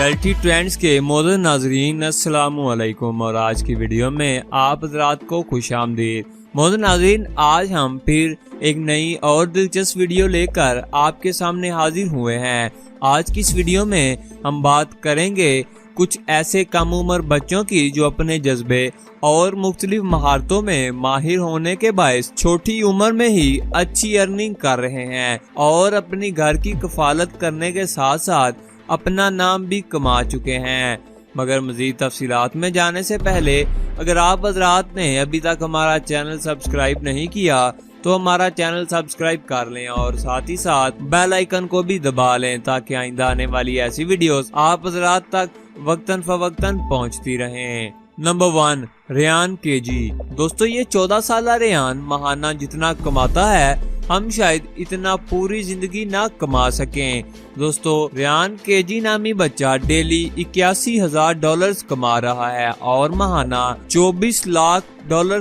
Reality trends के मोहतरम नाजरीन अस्सलाम वालेकुम और आज की वीडियो में आप हज़रात को खुशामदीद। मोहतरम नाजरीन, आज हम फिर एक नई और दिलचस्प वीडियो लेकर आपके सामने हाजिर हुए हैं। आज की इस वीडियो में हम बात करेंगे कुछ ऐसे कम उम्र बच्चों की जो अपने जज्बे और मुख्तलिफ महारतों में माहिर होने के बायस छोटी उम्र में ही अच्छी अर्निंग कर रहे हैं और अपनी घर की कफालत करने के साथ साथ अपना नाम भी कमा चुके हैं। मगर मजीद तफसीलात में जाने से पहले अगर आप हज़रात ने अभी तक हमारा चैनल सब्सक्राइब नहीं किया तो हमारा चैनल सब्सक्राइब कर लें और साथ ही साथ बेल आइकन को भी दबा लें ताकि आइंदा आने वाली ऐसी वीडियोस आप हज़रात तक वक्तन फवक्तन पहुंचती रहें। Number 1, Ryan Kaji. दोस्तों, ये 14 साल रेयान माहाना जितना कमाता है हम शायद इतना पूरी जिंदगी ना कमा सकें। दोस्तों, रेयान केजी नामी बच्चा डेली $81,000 कमा रहा है और माहाना $24 लाख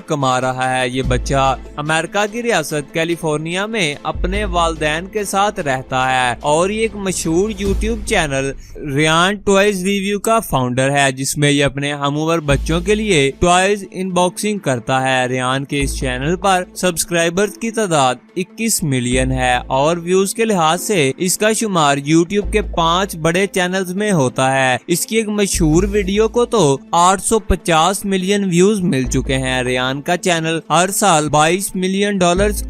कमा रहा है। ये बच्चा अमेरिका की रियासत कैलिफोर्निया में अपने वालदैन के साथ रहता है और ये एक मशहूर YouTube channel Ryan toys review का फाउंडर है जिसमें ये अपने हमउम्र बच्चों के लिए टॉयज अनबॉक्सिंग करता है। रेयान के इस चैनल पर सब्सक्राइबर्स की तादाद 21 मिलियन है और व्यूज के लिहाज से इसका शुमार यूट्यूब के 5 बड़े चैनल्स में होता है। इसकी एक मशहूर वीडियो को तो 850 मिलियन व्यूज मिल चुके हैं। रेयान का चैनल हर साल $22 मिलियन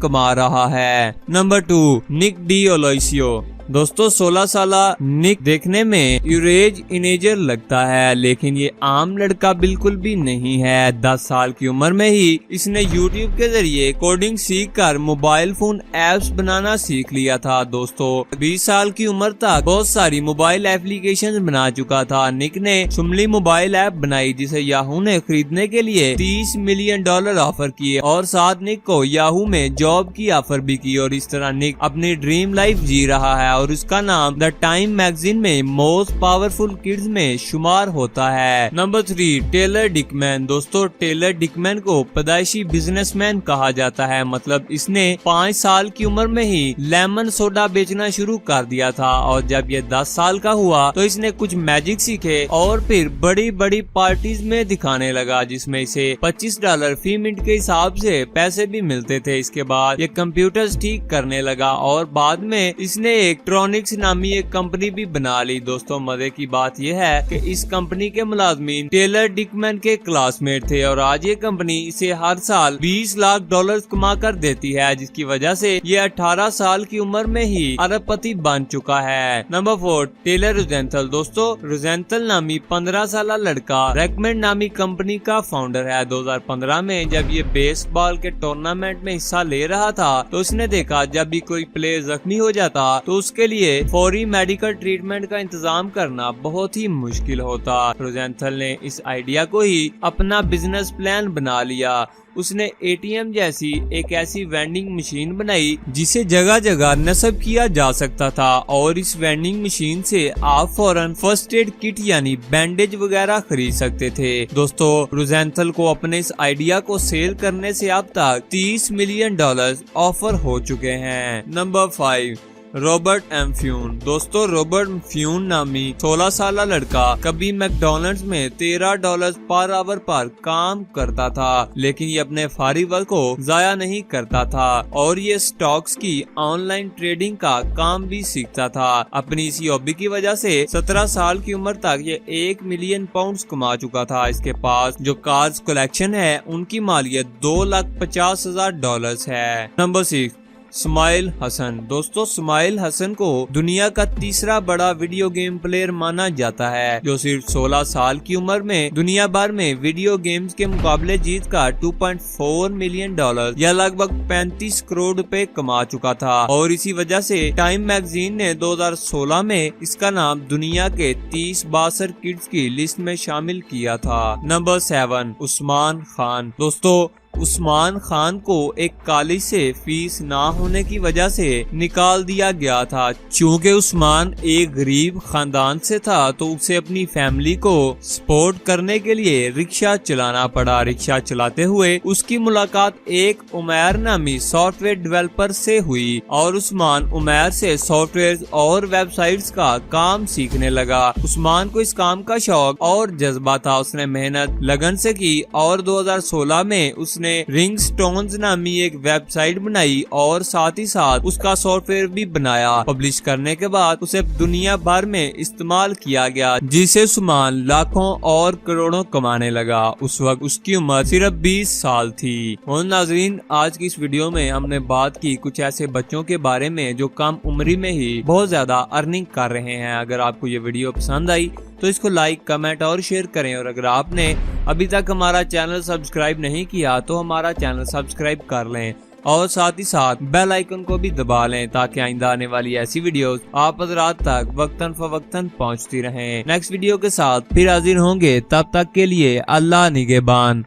कमा रहा है। नंबर 2, निक डी ओलोइसियो। दोस्तों, 16 साल निक देखने में यूरेज इनेजर लगता है लेकिन ये आम लड़का बिल्कुल भी नहीं है। 10 साल की उम्र में ही इसने यूट्यूब के जरिए कोडिंग सीखकर मोबाइल फोन एप्स बनाना सीख लिया था। दोस्तों, 20 साल की उम्र तक बहुत सारी मोबाइल एप्लीकेशन बना चुका था। निक ने सुमली मोबाइल ऐप बनाई जिसे याहू ने खरीदने के लिए $30 मिलियन ऑफर किए और साथ निक को याहू में जॉब की ऑफर भी की और इस तरह निक अपनी ड्रीम लाइफ जी रहा है और उसका नाम द टाइम मैगजीन में मोस्ट पावरफुल किड्स में शुमार होता है। Number 3, Taylor Dickman. दोस्तों, टेलर डिकमैन को पैदाइशी बिजनेसमैन कहा जाता है। मतलब इसने 5 साल की उम्र में ही लेमन सोडा बेचना शुरू कर दिया था और जब ये 10 साल का हुआ तो इसने कुछ मैजिक सीखे और फिर बड़ी बड़ी पार्टीज में दिखाने लगा जिसमें इसे $25 फी मिनट के हिसाब से पैसे भी मिलते थे। इसके बाद ये कंप्यूटर ठीक करने लगा और बाद में इसने एक ट्रॉनिक्स नामी एक कंपनी भी बना ली। दोस्तों, मजे की बात यह है कि इस कंपनी के मुलाजमीन टेलर डिकमैन के क्लासमेट थे और आज ये कंपनी इसे हर साल $20 लाख कमा कर देती है जिसकी वजह से ये 18 साल की उम्र में ही अरबपति बन चुका है। Number 4, Taylor Rosenthal. दोस्तों, रोजेंथल नामी 15 साल लड़का रेकमेंड नामी कंपनी का फाउंडर है। 2015 में जब ये बेसबॉल के टूर्नामेंट में हिस्सा ले रहा था तो उसने देखा जब भी कोई प्लेयर जख्मी हो जाता तो उसके लिए फौरी मेडिकल ट्रीटमेंट का इंतजाम करना बहुत ही मुश्किल होता। रोजेंथल ने इस आइडिया को ही अपना बिजनेस प्लान बना लिया। उसने ATM जैसी एक ऐसी वेंडिंग मशीन बनाई जिसे जगह जगह नस्ब किया जा सकता था और इस वेंडिंग मशीन से आप फौरन फर्स्ट एड किट यानी बैंडेज वगैरह खरीद सकते थे। दोस्तों, रोजेंथल को अपने इस आइडिया को सेल करने से अब तक $30 मिलियन ऑफर हो चुके हैं। Number 5, Robert M Fuhn. दोस्तों, रॉबर्ट फ्यून नामी 16 साल लड़का कभी मैकडॉनल्ड्स में $13 पर आवर पर काम करता था लेकिन ये अपने फारिग वक्त को जाया नहीं करता था और ये स्टॉक्स की ऑनलाइन ट्रेडिंग का काम भी सीखता था। अपनी इसी हॉबी की वजह से 17 साल की उम्र तक ये £1 मिलियन कमा चुका था। इसके पास जो कार्स कलेक्शन है उनकी मालियत $2,50,000 है। नंबर 6, स्माइल हसन। दोस्तों, स्माइल हसन को दुनिया का तीसरा बड़ा वीडियो गेम प्लेयर माना जाता है जो सिर्फ 16 साल की उम्र में दुनिया भर में वीडियो गेम्स के मुकाबले जीत कर $2.4 मिलियन या लगभग 35 करोड़ रुपए कमा चुका था और इसी वजह से टाइम मैगजीन ने 2016 में इसका नाम दुनिया के 30 बासर किड्स की लिस्ट में शामिल किया था। नंबर 7, उस्मान खान। दोस्तों, उस्मान खान को एक कॉलेज से फीस ना होने की वजह से निकाल दिया गया था। चूँकि उस्मान एक गरीब खानदान से था तो उसे अपनी फैमिली को सपोर्ट करने के लिए रिक्शा चलाना पड़ा। रिक्शा चलाते हुए उसकी मुलाकात एक उमैर नामी सॉफ्टवेयर डेवलपर से हुई और उस्मान उमैर से सॉफ्टवेयर और वेबसाइट्स का काम सीखने लगा। उस्मान को इस काम का शौक और जज्बा था। उसने मेहनत लगन से की और 2016 में उसने रिंगस्टोन्स नामी एक वेबसाइट बनाई और साथ ही साथ उसका सॉफ्टवेयर भी बनाया। पब्लिश करने के बाद उसे दुनिया भर में इस्तेमाल किया गया, जिसे उस्मान लाखों और करोड़ों कमाने लगा। उस वक्त उसकी उम्र सिर्फ 20 साल थी। और नाजरीन, आज की इस वीडियो में हमने बात की कुछ ऐसे बच्चों के बारे में जो कम उम्र में ही बहुत ज्यादा अर्निंग कर रहे हैं। अगर आपको ये वीडियो पसंद आई तो इसको लाइक, कमेंट और शेयर करें। और अगर आपने अभी तक हमारा चैनल सब्सक्राइब नहीं किया तो हमारा चैनल सब्सक्राइब कर लें और साथ ही साथ बेल आइकन को भी दबा लें ताकि आइंदा आने वाली ऐसी वीडियोस आप हज़रात तक वक्तन फवक्तन पहुंचती रहें। नेक्स्ट वीडियो के साथ फिर हाजिर होंगे, तब तक के लिए अल्लाह निगहबान।